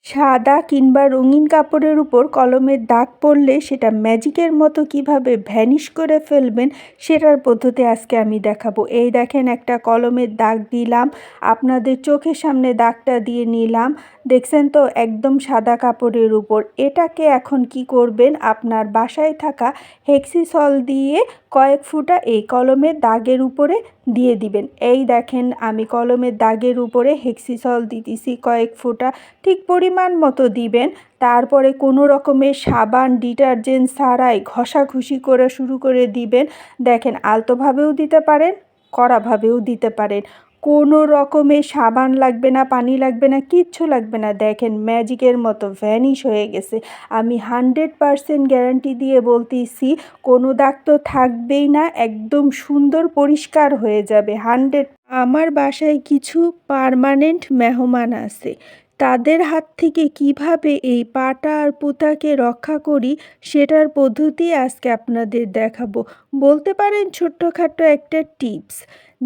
সাদা কিংবা রঙিন কাপড়ের উপর কলমের দাগ পড়লে সেটা ম্যাজিকের মতো কিভাবে ভ্যানিশ করে ফেলবেন সেটার পদ্ধতি আজকে আমি দেখাবো। এই দেখেন, একটা কলমের দাগ দিলাম, আপনাদের চোখের সামনে দাগটা দিয়ে নিলাম, দেখছেন তো, একদম সাদা কাপড়ের উপর। এটাকে এখন কি করবেন, আপনার বাসায় থাকা হেক্সিসল দিয়ে কয়েক ফোঁটা এই কলমের দাগের উপরে দিয়ে দিবেন। এই দেখেন, আমি কলমের দাগের উপরে হেক্সিসল দিতেছি কয়েক ফোঁটা, ঠিক পরিমাণ মতো দিবেন। তারপরে কোনো রকমের সাবান ডিটারজেন্ট ছাড়াই ঘষাঘষি করে শুরু করে দিবেন। দেখেন, আলতোভাবেও দিতে পারেন, কড়াভাবেও দিতে পারেন, কোনো রকমের সাবান লাগবে না, পানি লাগবে না, কিচ্ছু লাগবে না। দেখেন, ম্যাজিকের মতো ভ্যানিশ হয়ে গেছে। আমি 100% গ্যারান্টি দিয়ে বলতেছি, কোনো দাগ তো থাকবেই না, একদম সুন্দর পরিষ্কার হয়ে যাবে 100। আমার বাসায় কিছু পার্মানেন্ট মেহমান আছে, তাদের হাত থেকে কিভাবে এই পাটা আর পুঁতাকে রক্ষা করি সেটার পদ্ধতি আজকে আপনাদের দেখাবো। বলতে পারেন ছোট্টখাট্টো একটা টিপস।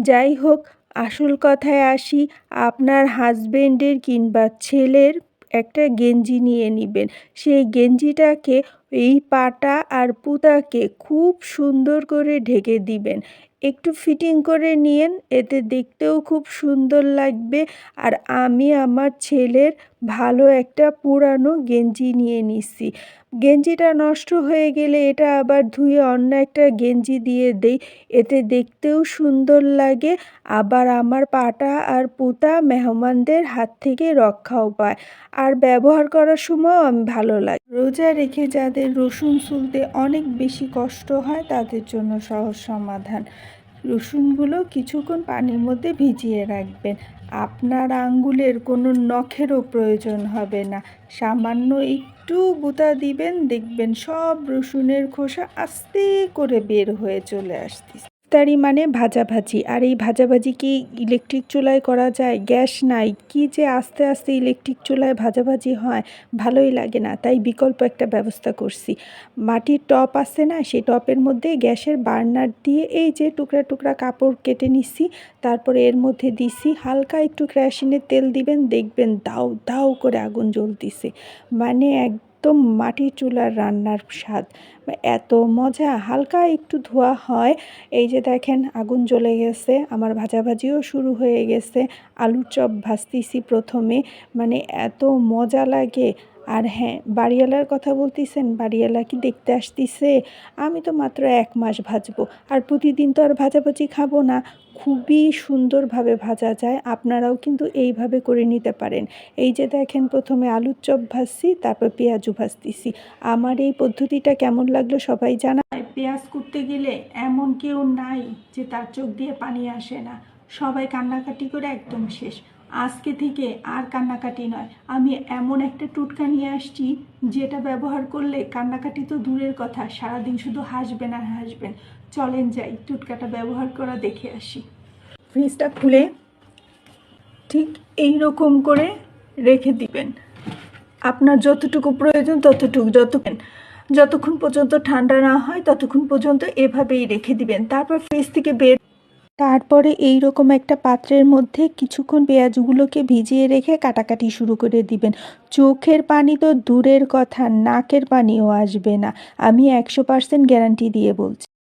যাই হোক, আসল কথায় আসি। আপনার হাজবেন্ডের কিংবা ছেলের একটা গেঞ্জি নিয়ে নেবেন। সেই গেঞ্জিটাকে এই পাটা আর পুঁতাকে খুব সুন্দর করে ঢেকে দিবেন। একটু ফিটিং করে নিয়েন, এতে দেখতেও খুব সুন্দর লাগবে। আর আমি আমার ছেলের ভালো একটা পুরানো গেঞ্জি নিয়ে নিচ্ছি। গেঞ্জিটা নষ্ট হয়ে গেলে এটা আবার ধুয়ে অন্য একটা গেঞ্জি দিয়ে দেই, এতে দেখতেও সুন্দর লাগে, আবার আমার পাটা আর পুঁতা মেহমানদের হাত থেকে রক্ষাও পায়, আর ব্যবহার করার সময়ও আমি ভালো লাগে। রোজা রেখে যাদের রসুন ছুলতে অনেক বেশি কষ্ট হয় তাদের জন্য সহজ সমাধান। রসুনগুলো কিছুক্ষণ পানির মধ্যে ভিজিয়ে রাখবেন। আপনার আঙ্গুলের কোনো নখেরও প্রয়োজন হবে না, সামান্য একটু গুঁতা দিবেন, দেখবেন সব রসুনের খোসা আস্তে করে বের হয়ে চলে আসতেছে। ইফতারি মানে ভাজাভাজি, আর এই ভাজাভাজি কি ইলেকট্রিক চুলায় করা যায়? গ্যাস নাই, কি যে আস্তে আস্তে ইলেকট্রিক চুলায় ভাজাভাজি হয়, ভালোই লাগে না। তাই বিকল্প একটা ব্যবস্থা করছি। মাটির টপ আছে না, সেই টপের মধ্যে গ্যাসের বার্নার দিয়ে এই যে টুকরা টুকরা কাপড় কেটে নিছি, তারপরে এর মধ্যে দিছি হালকা একটু কেরোসিনের তেল দিবেন, দেখবেন দাউ দাউ করে আগুন জ্বলতিছে। মানে একদম মাটির চুলার রান্নার স্বাদ, এত মজা। হালকা একটু ধোয়া হয়। এই যে দেখেন, আগুন জ্বলে গেছে, আমার ভাজাভাজিও শুরু হয়ে গেছে। আলুর চপ ভাজতেছি প্রথমে, মানে এত মজা লাগে। আর হ্যাঁ, বাড়িওয়ালার কথা বলতেছেন, বাড়িওয়ালা কি দেখতে আসতেছে? আমি তো মাত্র 1 মাস ভাজবো, আর প্রতিদিন তো আর ভাজাভাজি খাবো না। খুবই সুন্দরভাবে ভাজা যায়, আপনারাও কিন্তু এইভাবে করে নিতে পারেন। এই যে দেখেন, প্রথমে আলুর চপ ভাজছি, তারপর পেঁয়াজু ভাজতেছি। আমার এই পদ্ধতিটা কেমন লাগলো সবাই জানায়। পেঁয়াজ কুটতে গেলে এমন কেউ নাই যে তার চোখ দিয়ে পানি আসে না, সবাই কান্নাকাটি করে একদম শেষ। আজকে থেকে আর কান্নাকাটি নয়, আমি এমন একটা টুটকা নিয়ে আসছি যেটা ব্যবহার করলে কান্নাকাটি তো দূরের কথা, সারাদিন শুধু হাসবেন আর হাসবেন। চলেন যাই, টুটকাটা ব্যবহার করা দেখে আসি। ফ্রিজটা খুলে ঠিক এই রকম করে রেখে দিবেন, আপনার যতটুকু প্রয়োজন ততটুকু, যতক্ষণ পর্যন্ত ঠান্ডা না হয় ততক্ষণ পর্যন্ত এভাবেই রেখে দিবেন। তারপর ফ্রিজ থেকে তারপরে এই রকম একটা পাত্রের মধ্যে কিছুক্ষণ পেঁয়াজগুলোকে ভিজিয়ে রেখে কাটাকাটি শুরু করে দিবেন। চোখের পানি তো দূরের কথা, নাকের পানিও আসবে না, আমি 100% গ্যারান্টি দিয়ে বলছি।